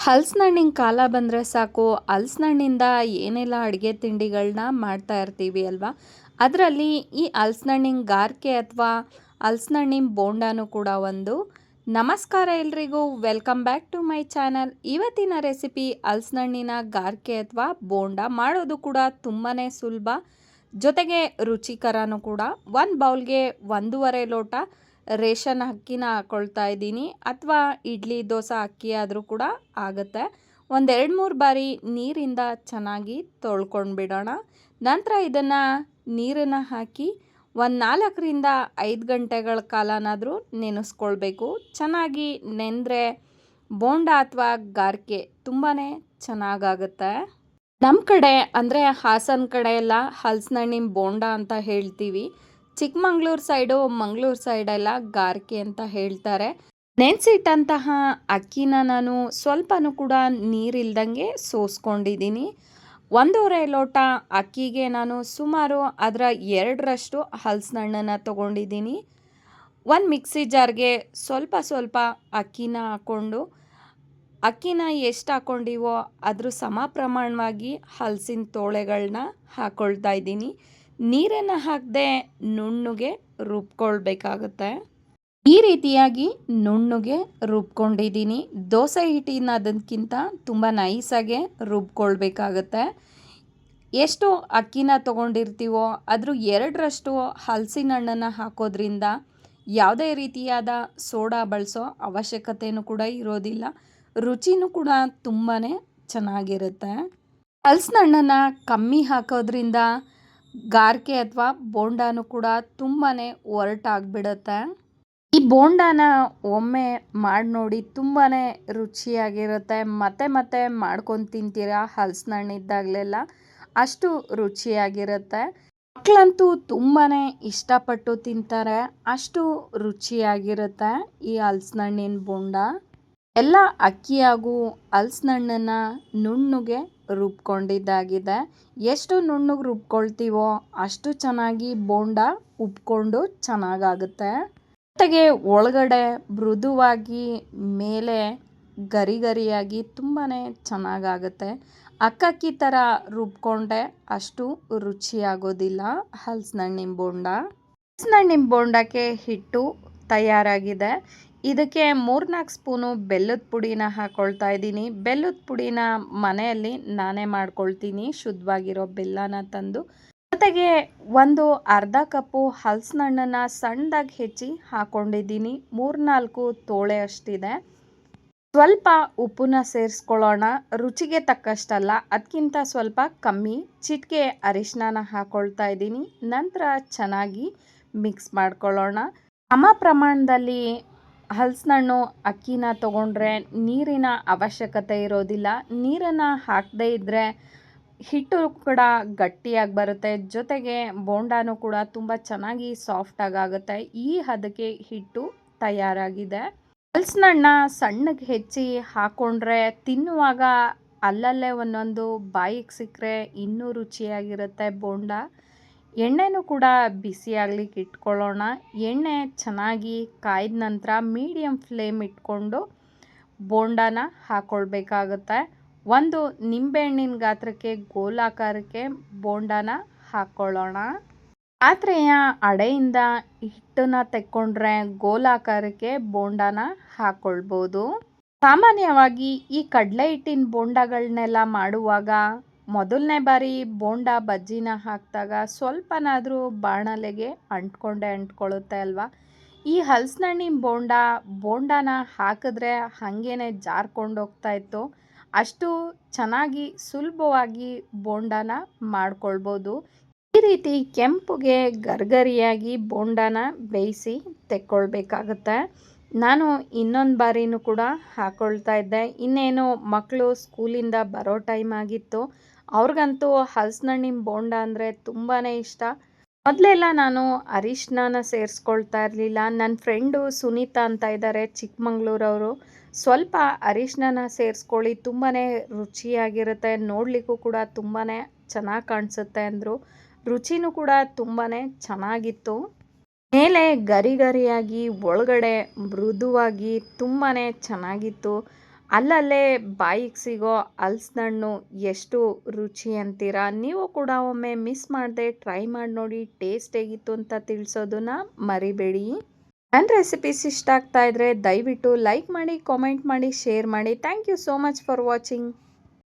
ಹಲಸಿನಹಣ್ಣಿನ ಕಾಲ ಬಂದರೆ ಸಾಕು ಹಲಸಿನಹಣ್ಣಿಂದ ಏನೆಲ್ಲ ಅಡುಗೆ ತಿಂಡಿಗಳನ್ನ ಮಾಡ್ತಾ ಇರ್ತೀವಿ ಅಲ್ವಾ. ಅದರಲ್ಲಿ ಈ ಹಲಸಿನಹಣ್ಣಿನ ಗಾರ್ಕೆ ಅಥವಾ ಹಲಸಿನಹಣ್ಣಿನ ಬೋಂಡಾನು ಕೂಡ ಒಂದು. ನಮಸ್ಕಾರ ಎಲ್ರಿಗೂ, welcome back to my channel. ಇವತ್ತಿನ ರೆಸಿಪಿ ಹಲಸಿನಹಣ್ಣಿನ ಗಾರ್ಕೆ ಅಥವಾ ಬೋಂಡ ಮಾಡೋದು ಕೂಡ ತುಂಬಾ ಸುಲಭ, ಜೊತೆಗೆ ರುಚಿಕರನೂ ಕೂಡ. ಒಂದು ಬೌಲ್ಗೆ 1.5 ಲೋಟ ರೇಷನ್ ಅಕ್ಕಿನ ಹಾಕ್ಕೊಳ್ತಾ ಇದ್ದೀನಿ, ಅಥವಾ ಇಡ್ಲಿ ದೋಸೆ ಅಕ್ಕಿ ಆದರೂ ಕೂಡ ಆಗುತ್ತೆ. ಒಂದು 2-3 ಬಾರಿ ನೀರಿಂದ ಚೆನ್ನಾಗಿ ತೊಳ್ಕೊಂಡು ಬಿಡೋಣ. ನಂತರ ಇದನ್ನು ನೀರನ್ನು ಹಾಕಿ ಒಂದು 4ರಿಂದ 5 ಗಂಟೆಗಳ ಕಾಲನಾದರೂ ನೆನೆಸ್ಕೊಳ್ಬೇಕು. ಚೆನ್ನಾಗಿ ನೆಂದರೆ ಬೋಂಡ ಅಥವಾ ಗಾರ್ಕೆ ತುಂಬಾ ಚೆನ್ನಾಗಾಗುತ್ತೆ. ನಮ್ಮ ಕಡೆ ಅಂದರೆ ಹಾಸನ ಕಡೆ ಎಲ್ಲ ಹಲಸಿನಹಣ್ಣಿನ ಬೋಂಡ ಅಂತ ಹೇಳ್ತೀವಿ. ಚಿಕ್ಕಮಂಗ್ಳೂರು ಸೈಡು, ಮಂಗಳೂರು ಸೈಡೆಲ್ಲ ಗಾರ್ಕೆ ಅಂತ ಹೇಳ್ತಾರೆ. ನೆನೆಸಿಟ್ಟಂತಹ ಅಕ್ಕಿನ ನಾನು ಸ್ವಲ್ಪನೂ ಕೂಡ ನೀರಿಲ್ದಂಗೆ ಸೋಸ್ಕೊಂಡಿದ್ದೀನಿ. 1.5 ಲೋಟ ಅಕ್ಕಿಗೆ ನಾನು ಸುಮಾರು ಅದರ 2ರಷ್ಟು ಹಲಸಿನಹಣ್ಣನ್ನು ತೊಗೊಂಡಿದ್ದೀನಿ. ಒಂದು ಮಿಕ್ಸಿ ಜಾರ್ಗೆ ಸ್ವಲ್ಪ ಅಕ್ಕಿನ ಹಾಕ್ಕೊಂಡು, ಅಕ್ಕಿನ ಎಷ್ಟು ಹಾಕ್ಕೊಂಡಿವೋ ಅದ್ರ ಸಮ ಪ್ರಮಾಣವಾಗಿ ಹಲಸಿನ ತೋಳೆಗಳನ್ನ ಹಾಕ್ಕೊಳ್ತಾ ಇದ್ದೀನಿ. ನೀರನ್ನು ಹಾಕದೆ ನುಣ್ಣಗೆ ರುಬ್ಕೊಳ್ಬೇಕಾಗತ್ತೆ. ಈ ರೀತಿಯಾಗಿ ನುಣ್ಣಗೆ ರುಬ್ಕೊಂಡಿದ್ದೀನಿ. ದೋಸೆ ಹಿಟ್ಟಿನ ಅದಕ್ಕಿಂತ ತುಂಬ ನೈಸಾಗೆ ರುಬ್ಕೊಳ್ಬೇಕಾಗತ್ತೆ. ಎಷ್ಟು ಅಕ್ಕಿನ ತೊಗೊಂಡಿರ್ತೀವೋ ಅದ್ರ 2ರಷ್ಟು ಹಲಸಿನ ಹಣ್ಣನ್ನು ಹಾಕೋದ್ರಿಂದ ಯಾವುದೇ ರೀತಿಯಾದ ಸೋಡಾ ಬಳಸೋ ಅವಶ್ಯಕತೆಯೂ ಕೂಡ ಇರೋದಿಲ್ಲ. ರುಚಿನೂ ಕೂಡ ತುಂಬಾ ಚೆನ್ನಾಗಿರುತ್ತೆ. ಹಲಸಿನ ಹಣ್ಣನ್ನು ಕಮ್ಮಿ ಹಾಕೋದ್ರಿಂದ ಗಾರ್ಕೆ ಅಥವಾ ಬೋಂಡಾನು ಕೂಡ ತುಂಬಾ ಒರಟಾಗಿಬಿಡುತ್ತೆ. ಈ ಬೋಂಡಾನ ಒಮ್ಮೆ ಮಾಡಿ ನೋಡಿ, ತುಂಬಾ ರುಚಿಯಾಗಿರುತ್ತೆ. ಮತ್ತೆ ಮಾಡ್ಕೊಂಡು ತಿಂತೀರಾ ಹಲಸಿನ ಹಣ್ಣಿದ್ದಾಗಲೆಲ್ಲ, ಅಷ್ಟು ರುಚಿಯಾಗಿರುತ್ತೆ. ಮಕ್ಕಳಂತೂ ತುಂಬಾ ಇಷ್ಟಪಟ್ಟು ತಿಂತಾರೆ, ಅಷ್ಟು ರುಚಿಯಾಗಿರುತ್ತೆ ಈ ಹಲಸಿನ ಹಣ್ಣಿನ ಬೋಂಡ. ಎಲ್ಲ ಅಕ್ಕಿ ಹಾಗೂ ಹಲಸಿನ ಹಣ್ಣನ್ನು ನುಣ್ಣಗೆ ರುಬ್ಕೊಂಡಿದ್ದಾಗಿದೆ. ಎಷ್ಟು ನುಣ್ಣಗೆ ರುಬ್ಕೊಳ್ತೀವೋ ಅಷ್ಟು ಚೆನ್ನಾಗಿ ಬೋಂಡ ಉಬ್ಕೊಂಡು ಚೆನ್ನಾಗಾಗುತ್ತೆ. ಜೊತೆಗೆ ಒಳಗಡೆ ಮೃದುವಾಗಿ, ಮೇಲೆ ಗರಿಯಾಗಿ ತುಂಬಾ ಚೆನ್ನಾಗಾಗುತ್ತೆ. ಅಕ್ಕಿ ಥರ ರುಬ್ಕೊಂಡೆ ಅಷ್ಟು ರುಚಿಯಾಗೋದಿಲ್ಲ ಹಲಸಿನ ಹಣ್ಣಿನ ಬೋಂಡ. ಹಲಸಿನ ಹಣ್ಣಿನ ಬೋಂಡಕ್ಕೆ ಹಿಟ್ಟು ತಯಾರಾಗಿದೆ. ಇದಕ್ಕೆ 3-4 ಸ್ಪೂನು ಬೆಲ್ಲದ ಪುಡಿನ ಹಾಕ್ಕೊಳ್ತಾ ಇದ್ದೀನಿ. ಬೆಲ್ಲದ ಪುಡಿನ ಮನೆಯಲ್ಲಿ ನಾನೇ ಮಾಡ್ಕೊಳ್ತೀನಿ, ಶುದ್ಧವಾಗಿರೋ ಬೆಲ್ಲನ ತಂದು. ಜೊತೆಗೆ ಒಂದು ಅರ್ಧ ಕಪ್ಪು ಹಲಸಿನ ಹಣ್ಣನ್ನು ಸಣ್ಣದಾಗಿ ಹೆಚ್ಚಿ ಹಾಕ್ಕೊಂಡಿದ್ದೀನಿ. 3-4 ತೋಳೆ ಅಷ್ಟಿದೆ. ಸ್ವಲ್ಪ ಉಪ್ಪನ್ನ ಸೇರಿಸ್ಕೊಳ್ಳೋಣ, ರುಚಿಗೆ ತಕ್ಕಷ್ಟಲ್ಲ, ಅದಕ್ಕಿಂತ ಸ್ವಲ್ಪ ಕಮ್ಮಿ. ಚಿಟಿಕೆ ಅರಿಶಿನ ಹಾಕ್ಕೊಳ್ತಾ ಇದ್ದೀನಿ. ನಂತರ ಚೆನ್ನಾಗಿ ಮಿಕ್ಸ್ ಮಾಡ್ಕೊಳ್ಳೋಣ. ಸಮ ಪ್ರಮಾಣದಲ್ಲಿ ಹಲಸಿನ ಹಣ್ಣು ಅಕ್ಕಿನ ತೊಗೊಂಡ್ರೆ ನೀರಿನ ಅವಶ್ಯಕತೆ ಇರೋದಿಲ್ಲ. ನೀರನ್ನು ಹಾಕದೇ ಇದ್ದರೆ ಹಿಟ್ಟು ಕೂಡ ಗಟ್ಟಿಯಾಗಿ ಬರುತ್ತೆ. ಜೊತೆಗೆ ಬೋಂಡಾನು ಕೂಡ ತುಂಬ ಚೆನ್ನಾಗಿ ಸಾಫ್ಟಾಗಿ ಆಗುತ್ತೆ. ಈ ಹದಕ್ಕೆ ಹಿಟ್ಟು ತಯಾರಾಗಿದೆ. ಹಲಸಿನ ಹಣ್ಣ ಸಣ್ಣಗೆ ಹೆಚ್ಚಿ ಹಾಕ್ಕೊಂಡ್ರೆ ತಿನ್ನುವಾಗ ಅಲ್ಲಲ್ಲೇ ಒಂದೊಂದು ಬಾಯಿಗೆ ಸಿಕ್ಕರೆ ಇನ್ನೂ ರುಚಿಯಾಗಿರುತ್ತೆ ಬೋಂಡ. ಎಣ್ಣೆನೂ ಕೂಡ ಬಿಸಿಯಾಗ್ಲಿಕ್ಕೆ ಇಟ್ಕೊಳ್ಳೋಣ. ಎಣ್ಣೆ ಚೆನ್ನಾಗಿ ಕಾಯ್ದ ನಂತರ ಮೀಡಿಯಮ್ ಫ್ಲೇಮ್ ಇಟ್ಕೊಂಡು ಬೋಂಡಾನ ಹಾಕ್ಕೊಳ್ಬೇಕಾಗುತ್ತೆ. ಒಂದು ನಿಂಬೆಹಣ್ಣಿನ ಗಾತ್ರಕ್ಕೆ ಗೋಲಾಕಾರಕ್ಕೆ ಬೋಂಡಾನ ಹಾಕ್ಕೊಳ್ಳೋಣ. ಪಾತ್ರೆಯ ಅಡೆಯಿಂದ ಹಿಟ್ಟನ್ನು ತೆಕ್ಕೊಂಡ್ರೆ ಗೋಲಾಕಾರಕ್ಕೆ ಬೋಂಡಾನ ಹಾಕ್ಕೊಳ್ಬೋದು. ಸಾಮಾನ್ಯವಾಗಿ ಈ ಕಡಲೆ ಹಿಟ್ಟಿನ ಬೋಂಡಗಳನ್ನೆಲ್ಲ ಮಾಡುವಾಗ ಮೊದಲನೇ ಬಾರಿ ಬೋಂಡ ಬಜ್ಜಿನ ಹಾಕಿದಾಗ ಸ್ವಲ್ಪನಾದರೂ ಬಾಣಲೆಗೆ ಅಂಟ್ಕೊಳ್ಳುತ್ತೆ ಅಲ್ವಾ. ಈ ಹಲಸಿನ ಹಣ್ಣಿನ ಬೋಂಡಾನ ಹಾಕಿದ್ರೆ ಹಾಗೇನೆ ಜಾರ್ಕೊಂಡು ಹೋಗ್ತಾ ಇತ್ತು. ಅಷ್ಟು ಚೆನ್ನಾಗಿ ಸುಲಭವಾಗಿ ಬೋಂಡಾನ ಮಾಡ್ಕೊಳ್ಬೋದು. ಈ ರೀತಿ ಕೆಂಪುಗೆ ಗರಿಯಾಗಿ ಬೋಂಡಾನ ಬೇಯಿಸಿ ತೆಕ್ಕೊಳ್ಬೇಕಾಗತ್ತೆ. ನಾನು ಇನ್ನೊಂದು ಬಾರಿನೂ ಕೂಡ ಹಾಕ್ಕೊಳ್ತಾ ಇದ್ದೆ. ಇನ್ನೇನು ಮಕ್ಕಳು ಸ್ಕೂಲಿಂದ ಬರೋ ಟೈಮ್ ಆಗಿತ್ತು. ಅವ್ರಿಗಂತೂ ಹಲಸಿನ ಹಣ್ಣಿನ ಬೋಂಡ ಅಂದರೆ ತುಂಬಾ ಇಷ್ಟ. ಮೊದಲೆಲ್ಲ ನಾನು ಅರಿಶಿನ ಸೇರಿಸ್ಕೊಳ್ತಾ ಇರಲಿಲ್ಲ. ನನ್ನ ಫ್ರೆಂಡು ಸುನೀತಾ ಅಂತ ಇದ್ದಾರೆ, ಚಿಕ್ಕಮಂಗ್ಳೂರವರು. ಸ್ವಲ್ಪ ಅರಿಶಿನ ಸೇರಿಸ್ಕೊಳ್ಳಿ, ತುಂಬಾ ರುಚಿಯಾಗಿರುತ್ತೆ, ನೋಡಲಿಕ್ಕೂ ಕೂಡ ತುಂಬಾ ಚೆನ್ನಾಗಿ ಕಾಣಿಸುತ್ತೆ ಅಂದರು. ರುಚಿನೂ ಕೂಡ ತುಂಬಾ ಚೆನ್ನಾಗಿತ್ತು. ಮೇಲೆ ಗರಿಯಾಗಿ, ಒಳಗಡೆ ಮೃದುವಾಗಿ ತುಂಬಾ ಚೆನ್ನಾಗಿತ್ತು. ಅಲ್ಲಲ್ಲೇ ಬಾಯಿಗೆ ಸಿಗೋ ಹಲಸಿನಣ್ಣು ಎಷ್ಟು ರುಚಿ ಅಂತೀರಾ? ನೀವು ಕೂಡ ಒಮ್ಮೆ ಮಿಸ್ ಮಾಡದೆ ಟ್ರೈ ಮಾಡಿ ನೋಡಿ. ಟೇಸ್ಟ್ ಹೇಗಿತ್ತು ಅಂತ ತಿಳಿಸೋದನ್ನ ಮರಿಬೇಡಿ. ನನ್ನ ರೆಸಿಪೀಸ್ ಇಷ್ಟ ಆಗ್ತಾ ಇದ್ರೆ ದಯವಿಟ್ಟು ಲೈಕ್ ಮಾಡಿ, ಕಾಮೆಂಟ್ ಮಾಡಿ, ಶೇರ್ ಮಾಡಿ. Thank you so much for watching.